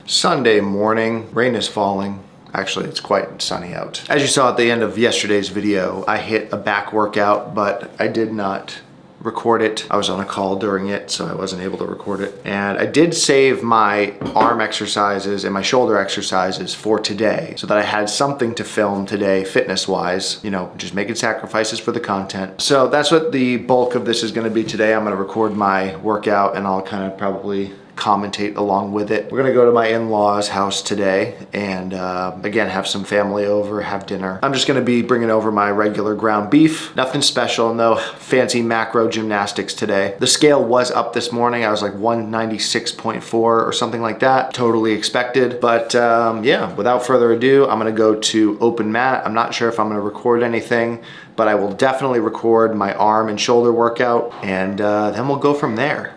Sunday morning, rain is falling. Actually, it's quite sunny out. As you saw at the end of yesterday's video, I hit a back workout, but I did not record it. I was on a call during it, so I wasn't able to record it. And I did save my arm exercises and my shoulder exercises for today so that I had something to film today fitness-wise, you know, just making sacrifices for the content. So that's what the bulk of this is gonna be today. I'm gonna record my workout and I'll kind of probably commentate along with it. We're gonna go to my in-laws' house today and again, have some family over, have dinner. I'm just gonna be bringing over my regular ground beef. Nothing special, no fancy macro gymnastics today. The scale was up this morning. I was like 196.4 or something like that. Totally expected. But yeah, without further ado, I'm gonna go to open mat. I'm not sure if I'm gonna record anything, but I will definitely record my arm and shoulder workout and then we'll go from there.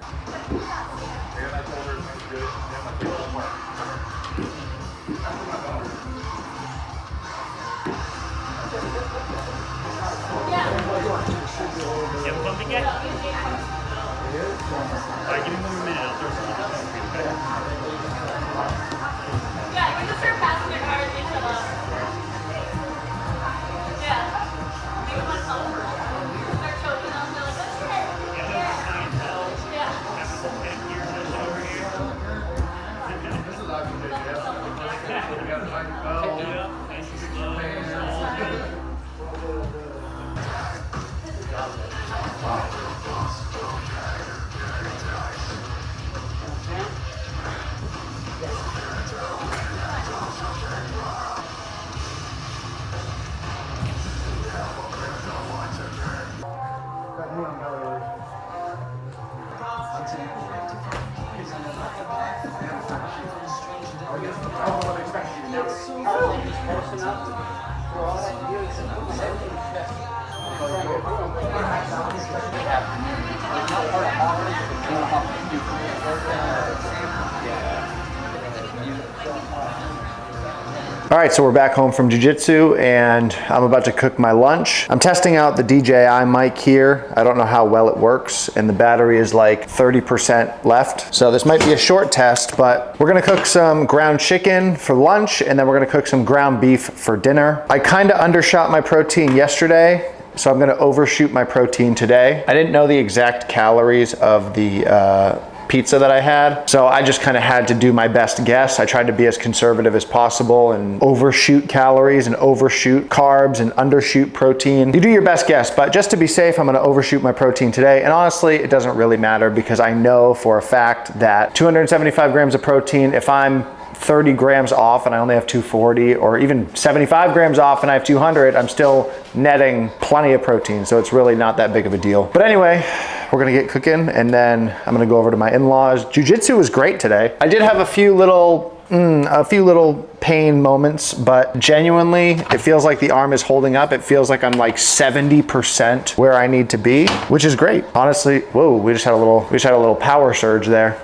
All right, so we're back home from jiu-jitsu and I'm about to cook my lunch. I'm testing out the DJI mic here. I don't know how well it works and the battery is like 30% left. So this might be a short test, but we're gonna cook some ground chicken for lunch and then we're gonna cook some ground beef for dinner. I kinda undershot my protein yesterday, so I'm gonna overshoot my protein today. I didn't know the exact calories of the pizza that I had, so I just kind of had to do my best guess. I tried to be as conservative as possible and overshoot calories and overshoot carbs and undershoot protein. You do your best guess, but just to be safe, I'm gonna overshoot my protein today. And honestly, it doesn't really matter because I know for a fact that 275 grams of protein, if I'm 30 grams off and I only have 240, or even 75 grams off and I have 200, I'm still netting plenty of protein, so it's really not that big of a deal. But anyway, we're gonna get cooking and then I'm gonna go over to my in-laws. Jiu-jitsu was great today. I did have a few little pain moments, but genuinely, it feels like the arm is holding up. It feels like I'm like 70% where I need to be, which is great. Honestly, whoa, we just had a little power surge there.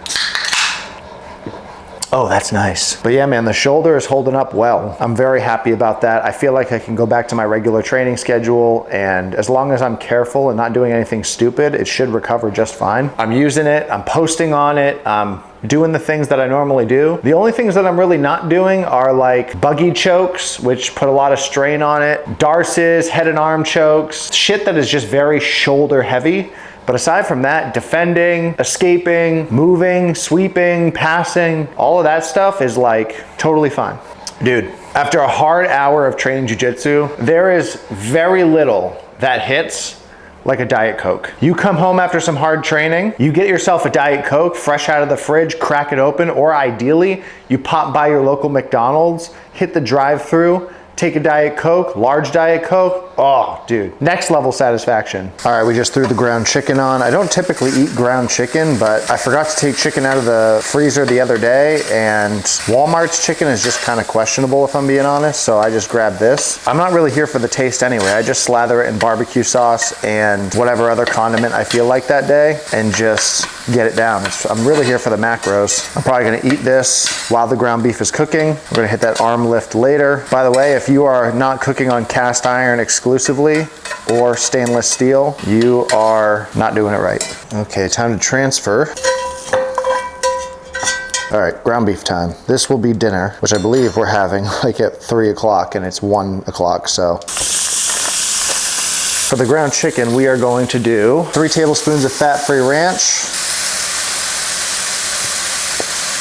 Oh, that's nice. But yeah, man, the shoulder is holding up well. I'm very happy about that. I feel like I can go back to my regular training schedule, and as long as I'm careful and not doing anything stupid, it should recover just fine. I'm using it, I'm posting on it, I'm doing the things that I normally do. The only things that I'm really not doing are like buggy chokes, which put a lot of strain on it, darces, head and arm chokes, shit that is just very shoulder heavy. But aside from that, defending, escaping, moving, sweeping, passing, all of that stuff is like totally fine. Dude, after a hard hour of training jiu-jitsu, there is very little that hits like a Diet Coke. You come home after some hard training, you get yourself a Diet Coke fresh out of the fridge, crack it open, or ideally, you pop by your local McDonald's, hit the drive-thru, take a Diet Coke, large Diet Coke. Oh, dude, next level satisfaction. All right, we just threw the ground chicken on. I don't typically eat ground chicken, but I forgot to take chicken out of the freezer the other day, and Walmart's chicken is just kind of questionable if I'm being honest, so I just grabbed this. I'm not really here for the taste anyway. I just slather it in barbecue sauce and whatever other condiment I feel like that day and just get it down. I'm really here for the macros. I'm probably gonna eat this while the ground beef is cooking. We're gonna hit that arm lift later. By the way, if you are not cooking on cast iron exclusively or stainless steel, you are not doing it right. Okay, time to transfer. All right, ground beef time. This will be dinner, which I believe we're having like at 3 o'clock and it's 1 o'clock, so. For the ground chicken, we are going to do 3 tablespoons of fat-free ranch.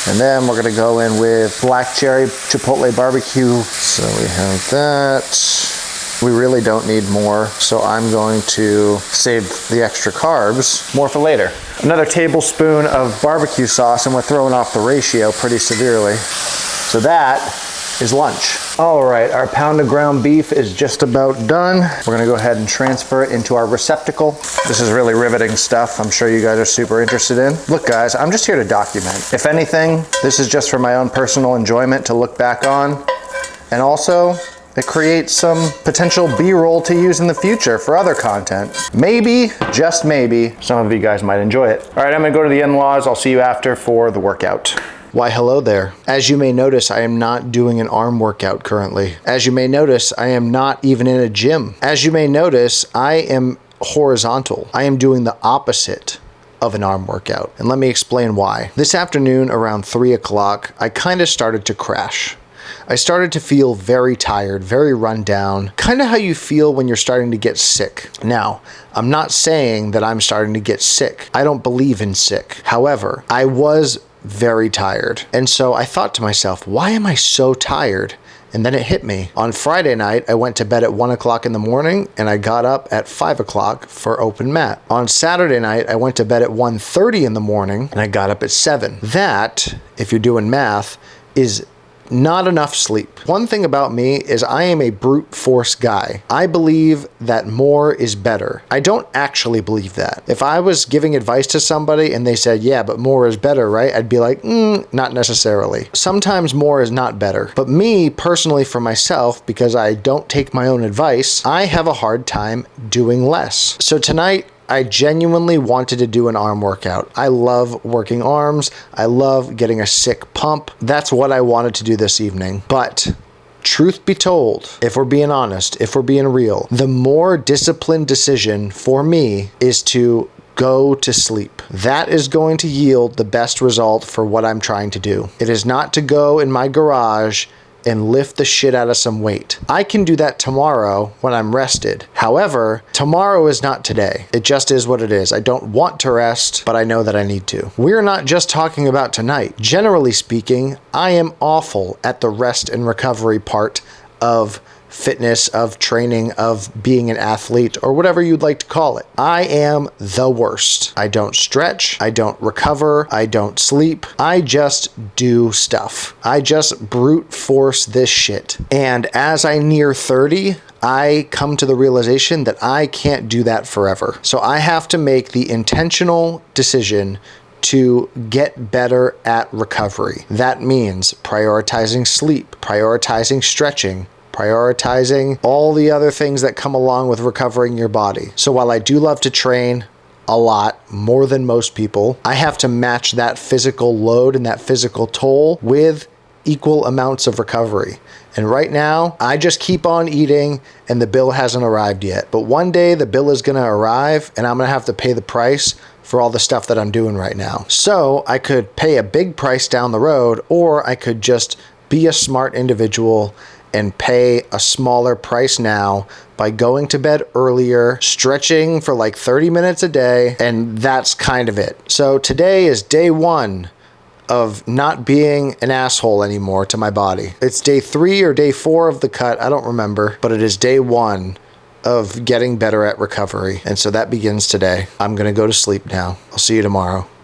And then we're gonna go in with black cherry chipotle barbecue. So we have that. We really don't need more, so I'm going to save the extra carbs, more for later. Another tablespoon of barbecue sauce, and we're throwing off the ratio pretty severely. So that is lunch. All right, our pound of ground beef is just about done. We're gonna go ahead and transfer it into our receptacle. This is really riveting stuff. I'm sure you guys are super interested in. Look guys, I'm just here to document. If anything, this is just for my own personal enjoyment to look back on. And also, it creates some potential B-roll to use in the future for other content. Maybe, just maybe, some of you guys might enjoy it. All right, I'm gonna go to the in-laws. I'll see you after for the workout. Why, hello there. As you may notice, I am not doing an arm workout currently. As you may notice, I am not even in a gym. As you may notice, I am horizontal. I am doing the opposite of an arm workout. And let me explain why. This afternoon around 3 o'clock, I kind of started to crash. I started to feel very tired, very run down, kind of how you feel when you're starting to get sick. Now, I'm not saying that I'm starting to get sick. I don't believe in sick. However, I was very tired. And so I thought to myself, why am I so tired? And then it hit me. On Friday night, I went to bed at 1 o'clock in the morning and I got up at 5 o'clock for open mat. On Saturday night, I went to bed at 1:30 in the morning and I got up at 7. That, if you're doing math, is not enough sleep. One thing about me is I am a brute force guy. I believe that more is better. I don't actually believe that. If I was giving advice to somebody and they said, yeah, but more is better, right? I'd be like, not necessarily. Sometimes more is not better. But me, personally for myself, because I don't take my own advice, I have a hard time doing less. So tonight, I genuinely wanted to do an arm workout. I love working arms. I love getting a sick pump. That's what I wanted to do this evening. But truth be told, if we're being honest, if we're being real, the more disciplined decision for me is to go to sleep. That is going to yield the best result for what I'm trying to do. It is not to go in my garage and lift the shit out of some weight. I can do that tomorrow when I'm rested. However, tomorrow is not today. It just is what it is. I don't want to rest, but I know that I need to. We're not just talking about tonight. Generally speaking, I am awful at the rest and recovery part of fitness, of training, of being an athlete, or whatever you'd like to call it. I am the worst. I don't stretch, I don't recover, I don't sleep. I just do stuff. I just brute force this shit. And as I near 30, I come to the realization that I can't do that forever. So I have to make the intentional decision to get better at recovery. That means prioritizing sleep, prioritizing stretching, prioritizing all the other things that come along with recovering your body. So while I do love to train a lot, more than most people, I have to match that physical load and that physical toll with equal amounts of recovery. And right now, I just keep on eating and the bill hasn't arrived yet. But one day the bill is gonna arrive and I'm gonna have to pay the price for all the stuff that I'm doing right now. So I could pay a big price down the road, or I could just be a smart individual and pay a smaller price now by going to bed earlier, stretching for like 30 minutes a day, and that's kind of it. So today is day 1 of not being an asshole anymore to my body. It's day 3 or day 4 of the cut, I don't remember, but it is day 1 of getting better at recovery. And so that begins today. I'm gonna go to sleep now. I'll see you tomorrow.